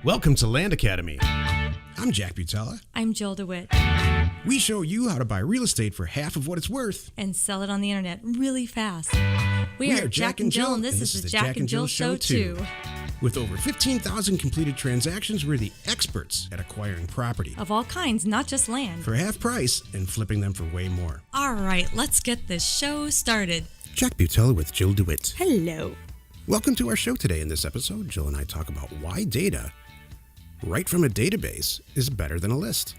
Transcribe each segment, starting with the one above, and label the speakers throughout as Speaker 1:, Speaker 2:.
Speaker 1: Welcome to Land Academy. I'm Jack Butala.
Speaker 2: I'm Jill DeWit.
Speaker 1: We show you how to buy real estate for half of what it's worth.
Speaker 2: And sell it on the internet really fast.
Speaker 1: We are Jack and Jill,
Speaker 2: and this is the Jack and Jill Show too.
Speaker 1: With over 15,000 completed transactions, we're the experts at acquiring property.
Speaker 2: Of all kinds, not just land.
Speaker 1: For half price and flipping them for way more.
Speaker 2: All right, let's get this show started.
Speaker 1: Jack Butala with Jill DeWit.
Speaker 2: Hello.
Speaker 1: Welcome to our show today. In this episode, Jill and I talk about why data right from a database is better than a list.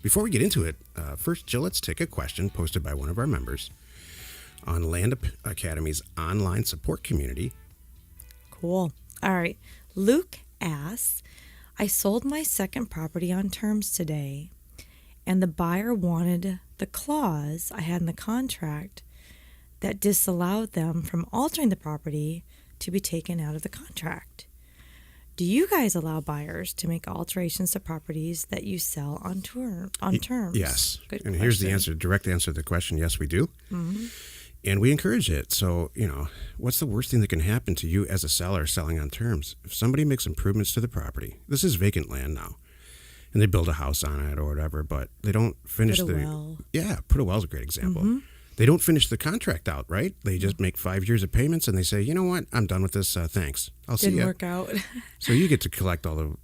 Speaker 1: Before we get into it, first, Jill, let's take a question posted by one of our members on Land Academy's online support community.
Speaker 2: Cool. All right. Luke asks, I sold my second property on terms today, and the buyer wanted the clause I had in the contract that disallowed them from altering the property to be taken out of the contract. Do you guys allow buyers to make alterations to properties that you sell on terms?
Speaker 1: Yes.
Speaker 2: Good
Speaker 1: and
Speaker 2: question.
Speaker 1: Here's the answer, direct answer to the question. Yes, we do.
Speaker 2: Mm-hmm.
Speaker 1: And we encourage it. So, what's the worst thing that can happen to you as a seller selling on terms? If somebody makes improvements to the property, this is vacant land now, and they build a house on it or whatever, but they don't finish
Speaker 2: Put a well.
Speaker 1: Yeah, put a well is a great example.
Speaker 2: Mm-hmm.
Speaker 1: They don't finish the contract out, right? They just make 5 years of payments and they say, you know what? I'm done with this. Thanks. I'll see you.
Speaker 2: Didn't work out.
Speaker 1: So you get to collect all the,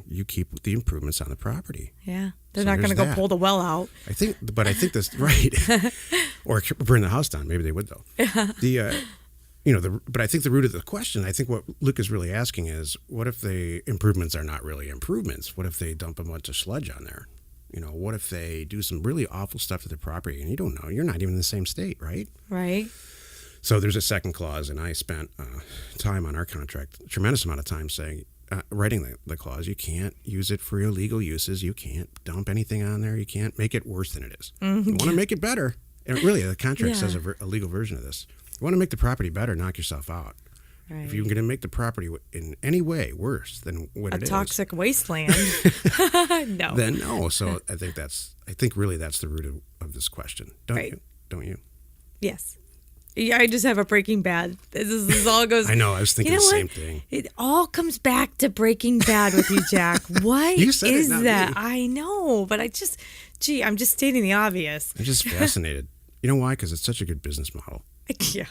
Speaker 1: you keep the improvements on the property.
Speaker 2: Yeah. They're
Speaker 1: So
Speaker 2: not going to
Speaker 1: there's
Speaker 2: go
Speaker 1: that.
Speaker 2: pull the well out.
Speaker 1: I think that's right. Or burn the house down. Maybe they would though. But I think the root of the question, I think what Luke is really asking is, what if the improvements are not really improvements? What if they dump a bunch of sludge on there? What if they do some really awful stuff to the property and you don't know? You're not even in the same state, right?
Speaker 2: Right.
Speaker 1: So there's a second clause, and I spent time on our contract, a tremendous amount of time saying, writing the clause, you can't use it for illegal uses. You can't dump anything on there. You can't make it worse than it is. Mm-hmm. You want to make it better. And really, the contract says a legal version of this. You want to make the property better, knock yourself out.
Speaker 2: Right.
Speaker 1: If you're going to make the property in any way worse than what it is.
Speaker 2: A toxic wasteland. No.
Speaker 1: Then no. So I think really that's the root of this question. Don't you?
Speaker 2: Yes. Yeah, I just have a Breaking Bad. This all goes.
Speaker 1: I know. I was thinking the same thing.
Speaker 2: It all comes back to Breaking Bad with you, Jack. What
Speaker 1: You said
Speaker 2: is
Speaker 1: it, not
Speaker 2: that?
Speaker 1: me.
Speaker 2: I know, but I'm just stating the obvious.
Speaker 1: I'm just fascinated. You know why? Because it's such a good business model.
Speaker 2: Yeah.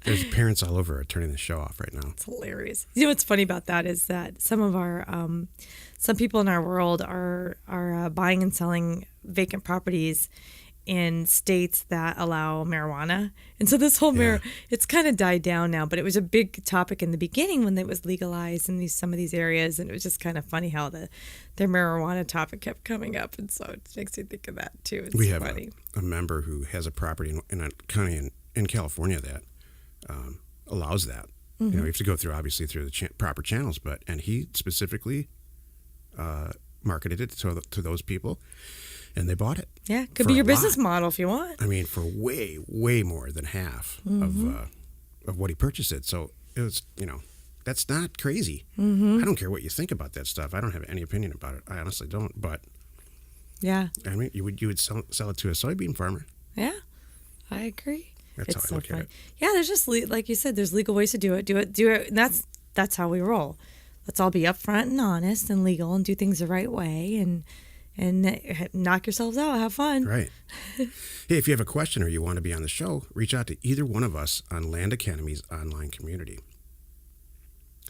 Speaker 1: There's parents all over turning the show off right now.
Speaker 2: It's hilarious. You know what's funny about that is that some of our some people in our world are buying and selling vacant properties in states that allow marijuana, and so this whole it's kind of died down now. But it was a big topic in the beginning when it was legalized in some of these areas, and it was just kind of funny how their marijuana topic kept coming up, and so it makes me think of that too. It's
Speaker 1: we have
Speaker 2: funny.
Speaker 1: a member who has a property in a county in California that allows that.
Speaker 2: Mm-hmm.
Speaker 1: You have to go through the proper channels, and he specifically marketed it to those people, and they bought it.
Speaker 2: Yeah, could be your business model if you want.
Speaker 1: I mean, for way, way more than half of what he purchased it. So it was, that's not crazy. Mm-hmm. I don't care what you think about that stuff. I don't have any opinion about it. I honestly don't. But
Speaker 2: yeah,
Speaker 1: I mean, you would sell it to a soybean farmer.
Speaker 2: Yeah, I agree.
Speaker 1: That's how I look at it.
Speaker 2: Yeah, there's just like you said, there's legal ways to do it. And that's how we roll. Let's all be upfront and honest and legal and do things the right way and knock yourselves out. Have fun.
Speaker 1: Right. Hey, if you have a question or you want to be on the show, reach out to either one of us on Land Academy's online community.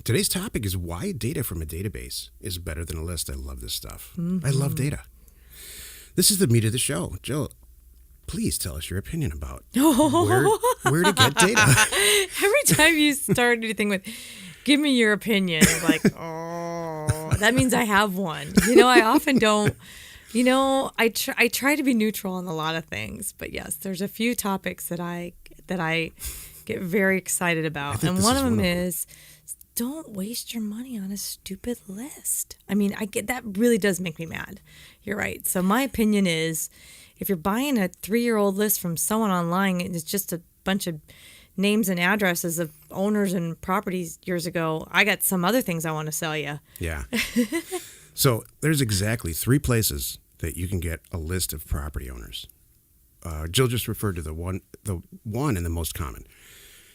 Speaker 1: Today's topic is why data from a database is better than a list. I love this stuff. Mm-hmm. I love data. This is the meat of the show. Jill, please tell us your opinion about where to get data.
Speaker 2: Every time you start anything with, give me your opinion, I'm like, oh, that means I have one. I often don't. I try to be neutral on a lot of things, but yes, there's a few topics that I get very excited about, and one of them is don't waste your money on a stupid list. I mean, that really does make me mad. You're right. So my opinion is, if you're buying a 3-year-old list from someone online and it's just a bunch of names and addresses of owners and properties years ago, I got some other things I want to sell you.
Speaker 1: Yeah. So there's exactly 3 places that you can get a list of property owners. Jill just referred to the one and the most common.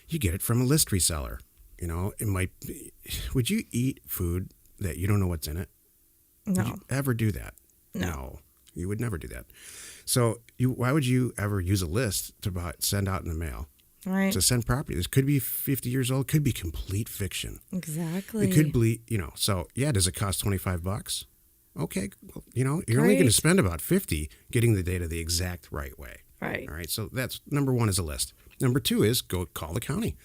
Speaker 1: You get it from a list reseller. It might be, would you eat food that you don't know what's in it? Would
Speaker 2: No.
Speaker 1: you ever do that?
Speaker 2: No.
Speaker 1: You would never do that. So why would you ever use a list to send out in the mail?
Speaker 2: Right.
Speaker 1: To send property. This could be 50 years old, could be complete fiction.
Speaker 2: Exactly.
Speaker 1: It could be, so yeah, does it cost $25? Okay, well, you're only going to
Speaker 2: Great.
Speaker 1: spend about 50 getting the data the exact right way.
Speaker 2: Right.
Speaker 1: All right, so that's number one is a list. Number two is go call the county.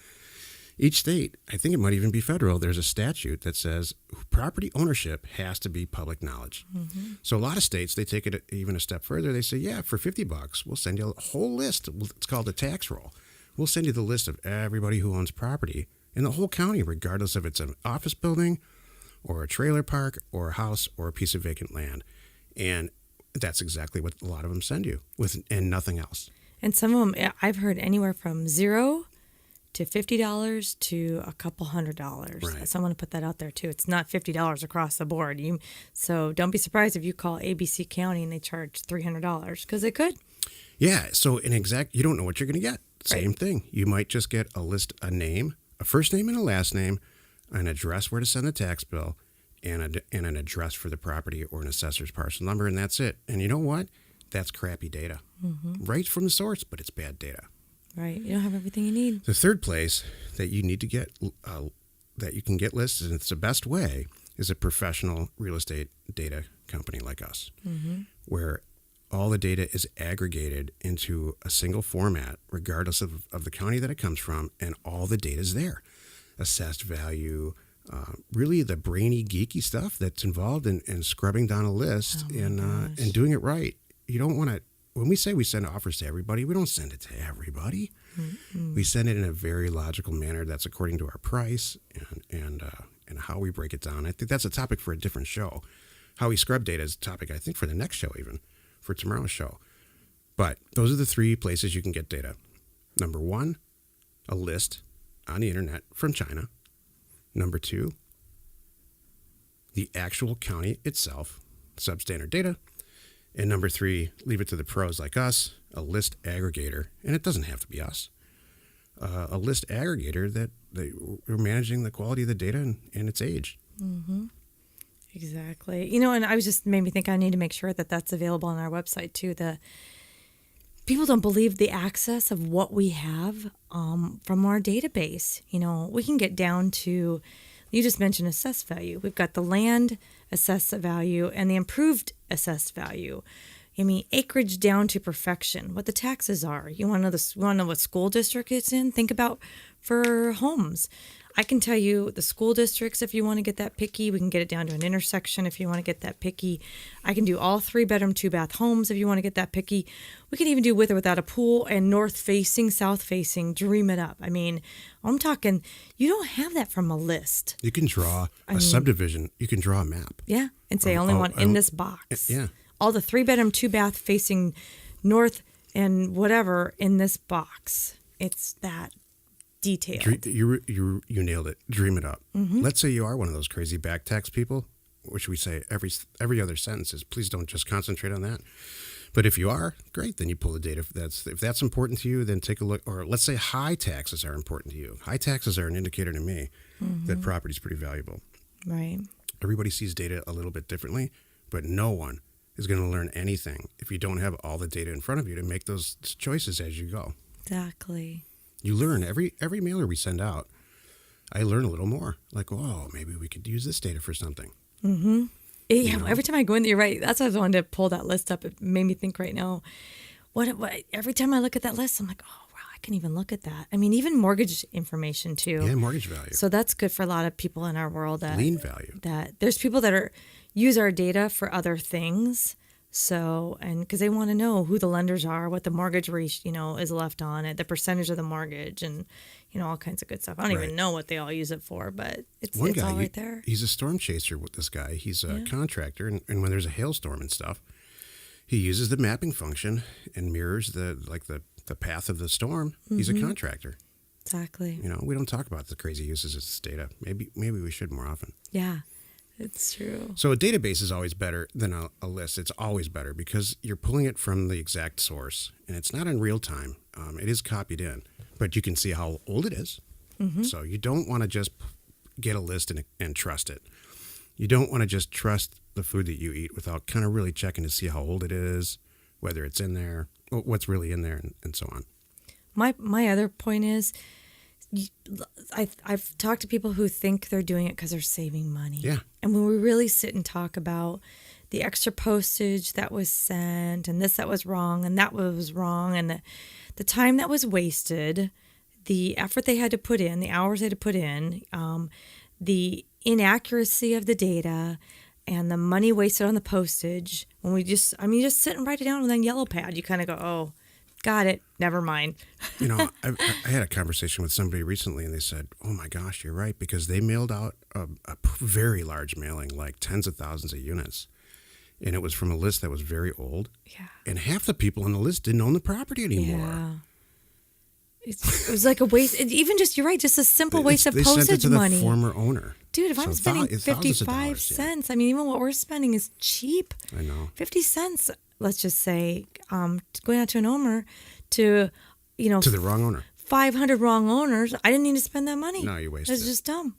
Speaker 1: Each state, I think it might even be federal, there's a statute that says property ownership has to be public knowledge.
Speaker 2: Mm-hmm.
Speaker 1: So a lot of states, they take it even a step further. They say, yeah, for $50, we'll send you a whole list. It's called a tax roll. We'll send you the list of everybody who owns property in the whole county, regardless if it's an office building or a trailer park or a house or a piece of vacant land. And that's exactly what a lot of them send you and nothing else.
Speaker 2: And some of them, I've heard anywhere from $0 to $50 to a couple $100.
Speaker 1: Right.
Speaker 2: Someone put that out there too. It's not $50 across the board. So don't be surprised if you call ABC County and they charge $300 because they could.
Speaker 1: Yeah. So you don't know what you're going to get. Same thing. You might just get a list, a name, a first name and a last name, an address where to send the tax bill, and an address for the property or an assessor's parcel number, and that's it. And you know what? That's crappy data. Mm-hmm. Right from the source, but it's bad data.
Speaker 2: Right. You don't have everything you need.
Speaker 1: The third place that you need to get, that you can get listed, and it's the best way, is a professional real estate data company like us, where all the data is aggregated into a single format, regardless of the county that it comes from, and all the data is there. Assessed value, really the brainy, geeky stuff that's involved in scrubbing down a list and doing it right. You don't want to, when we say we send offers to everybody, we don't send it to everybody. Mm-hmm. We send it in a very logical manner that's according to our price and how we break it down. I think that's a topic for a different show. How we scrub data is a topic, I think, for the next show even, for tomorrow's show. But those are the three places you can get data. Number one, a list on the internet from China. Number two, the actual county itself, substandard data. And number three, leave it to the pros like us, a list aggregator. And it doesn't have to be us. A list aggregator that we're managing the quality of the data and its age.
Speaker 2: Mm-hmm. Exactly. And I was just made me think I need to make sure that that's available on our website too. People don't believe the access of what we have from our database. We can get down to, you just mentioned assessed value. We've got the land assessed value and the improved assessed value. Acreage down to perfection, what the taxes are. You want to know what school district it's in? Think about for homes. I can tell you the school districts if you want to get that picky. We can get it down to an intersection if you want to get that picky. I can do all 3-bedroom, 2-bath homes if you want to get that picky. We can even do with or without a pool and north facing, south facing, dream it up. I'm talking, you don't have that from a list.
Speaker 1: You can draw subdivision. You can draw a map.
Speaker 2: Yeah, and say only one in this box.
Speaker 1: Yeah.
Speaker 2: All the 3-bedroom, 2-bath facing north and whatever in this box. It's that detailed.
Speaker 1: You nailed it. Dream it up.
Speaker 2: Mm-hmm.
Speaker 1: Let's say you are one of those crazy back tax people, which we say every other sentence is, please don't just concentrate on that. But if you are, great, then you pull the data. If that's important to you, then take a look. Or let's say high taxes are important to you. High taxes are an indicator to me that property is pretty valuable.
Speaker 2: Right.
Speaker 1: Everybody sees data a little bit differently, but no one is going to learn anything if you don't have all the data in front of you to make those choices as you go.
Speaker 2: Exactly.
Speaker 1: You learn every mailer we send out. I learn a little more. Like, oh, maybe we could use this data for something.
Speaker 2: Mm-hmm. Yeah, every time I go in there, you're right. That's why I was wanting to pull that list up. It made me think right now. What every time I look at that list, I'm like, oh, wow, I can even look at that. Even mortgage information too.
Speaker 1: Yeah, mortgage value.
Speaker 2: So that's good for a lot of people in our world.
Speaker 1: Lien value.
Speaker 2: That there's people that use our data for other things. So, and because they want to know who the lenders are, what the mortgage rate, is left on it, the percentage of the mortgage, and all kinds of good stuff. I don't even know what they all use it for, but it's all right there.
Speaker 1: He's a storm chaser with this guy. He's a contractor, and when there's a hailstorm and stuff, he uses the mapping function and mirrors the path of the storm. Mm-hmm. He's a contractor.
Speaker 2: Exactly.
Speaker 1: We don't talk about the crazy uses of this data. Maybe we should more often.
Speaker 2: Yeah. It's true.
Speaker 1: So a database is always better than a list. It's always better because you're pulling it from the exact source, and it's not in real time. It is copied in, but you can see how old it is. Mm-hmm. So you don't want to just get a list and trust it. You don't want to just trust the food that you eat without kind of really checking to see how old it is, whether it's in there, what's really in there, and so on.
Speaker 2: My other point is, I've talked to people who think they're doing it because they're saving money.
Speaker 1: Yeah.
Speaker 2: And when we really sit and talk about the extra postage that was sent and this that was wrong and that was wrong and the time that was wasted, the effort they had to put in, the hours they had to put in, the inaccuracy of the data, and the money wasted on the postage. When you just sit and write it down on a yellow pad, you kind of go, oh, got it, never mind.
Speaker 1: I had a conversation with somebody recently, and they said, oh my gosh, you're right, because they mailed out a very large mailing, like tens of thousands of units. And it was from a list that was very old.
Speaker 2: Yeah.
Speaker 1: And half the people on the list didn't own the property anymore.
Speaker 2: Yeah. It was like a waste. Even just, you're right, just a simple waste of postage money.
Speaker 1: They sent it to the former owner.
Speaker 2: Dude, if I'm spending 55 cents, I mean, even what we're spending is cheap.
Speaker 1: I know.
Speaker 2: 50 cents, let's just say, going out to an owner to
Speaker 1: the wrong owner.
Speaker 2: 500 wrong owners. I didn't need to spend that money.
Speaker 1: No, you wasted it.
Speaker 2: It's just dumb.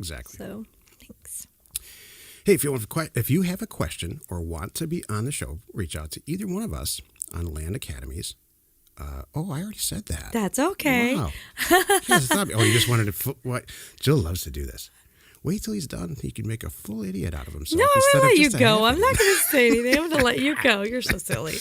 Speaker 1: Exactly.
Speaker 2: So, thanks.
Speaker 1: Hey, if you have a question or want to be on the show, reach out to either one of us on Land Academies. I already said that.
Speaker 2: That's okay.
Speaker 1: Wow. You just wanted to... What? Jill loves to do this. Wait till he's done. He can make a full idiot out of himself.
Speaker 2: No, I'm going to let you go. I'm not going to say anything. I'm going to let you go. You're so silly.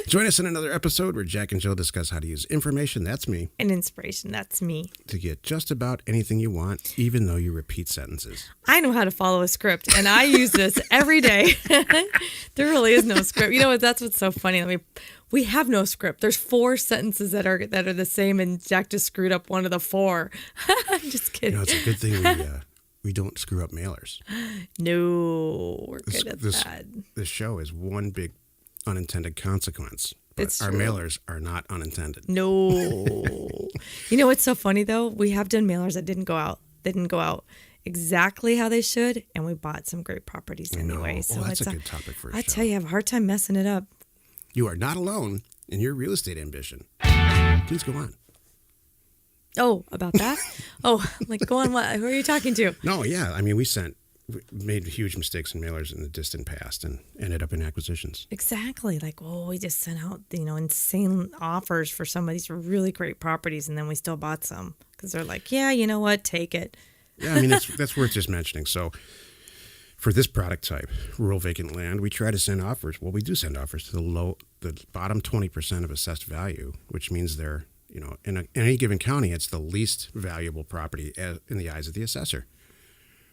Speaker 1: Join us in another episode where Jack and Jill discuss how to use information, that's me,
Speaker 2: and inspiration, that's me,
Speaker 1: to get just about anything you want, even though you repeat sentences.
Speaker 2: I know how to follow a script, and I use this every day. There really is no script. You know what? That's what's so funny. We have no script. There's 4 sentences that are the same, and Jack just screwed up one of the 4. I'm just kidding.
Speaker 1: It's a good thing we don't screw up mailers.
Speaker 2: No, we're good at that.
Speaker 1: This show is one big unintended consequence, but
Speaker 2: It's
Speaker 1: our
Speaker 2: true.
Speaker 1: mailers are not unintended.
Speaker 2: No. You know what's so funny, though? We have done mailers that didn't go out. They didn't go out exactly how they should, and we bought some great properties anyway. So
Speaker 1: that's a good topic for a show.
Speaker 2: I tell you, I have a hard time messing it up.
Speaker 1: You are not alone in your real estate ambition. Please go on.
Speaker 2: Oh, about that? Go on. What? Who are you talking to?
Speaker 1: No, yeah. I mean, we made huge mistakes in mailers in the distant past and ended up in acquisitions.
Speaker 2: Exactly. We just sent out, insane offers for some of these really great properties, and then we still bought some because they're like, yeah, you know what? Take it.
Speaker 1: Yeah, I mean, that's worth just mentioning. So for this product type, rural vacant land, we try to send offers. Well, we do send offers to the bottom 20% of assessed value, which means they're, in any given county, it's the least valuable property in the eyes of the assessor.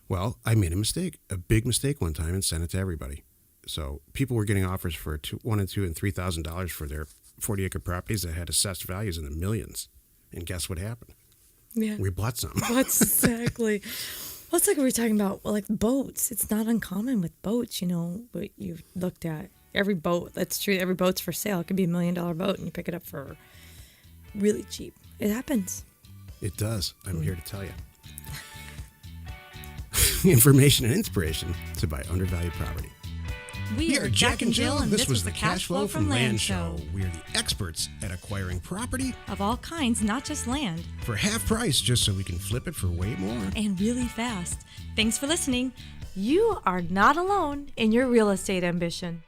Speaker 1: Well, I made a big mistake one time, and sent it to everybody. So people were getting offers for $1,000 and $2,000 and $3,000 for their 40-acre properties that had assessed values in the millions. And guess what happened?
Speaker 2: Yeah.
Speaker 1: We bought some.
Speaker 2: That's exactly. Well, it's like we were talking about, boats. It's not uncommon with boats, what you've looked at. Every boat, that's true. Every boat's for sale. It could be $1 million boat, and you pick it up for really cheap. It happens.
Speaker 1: It does. I'm here to tell you. Information and inspiration to buy undervalued property.
Speaker 3: We are Jack and Jill, and this was the Cash Flow from Land Show.
Speaker 1: We are the experts at acquiring property
Speaker 3: Of all kinds, not just land.
Speaker 1: for half price, just so we can flip it for way more.
Speaker 3: And really fast. Thanks for listening.
Speaker 2: You are not alone in your real estate ambition.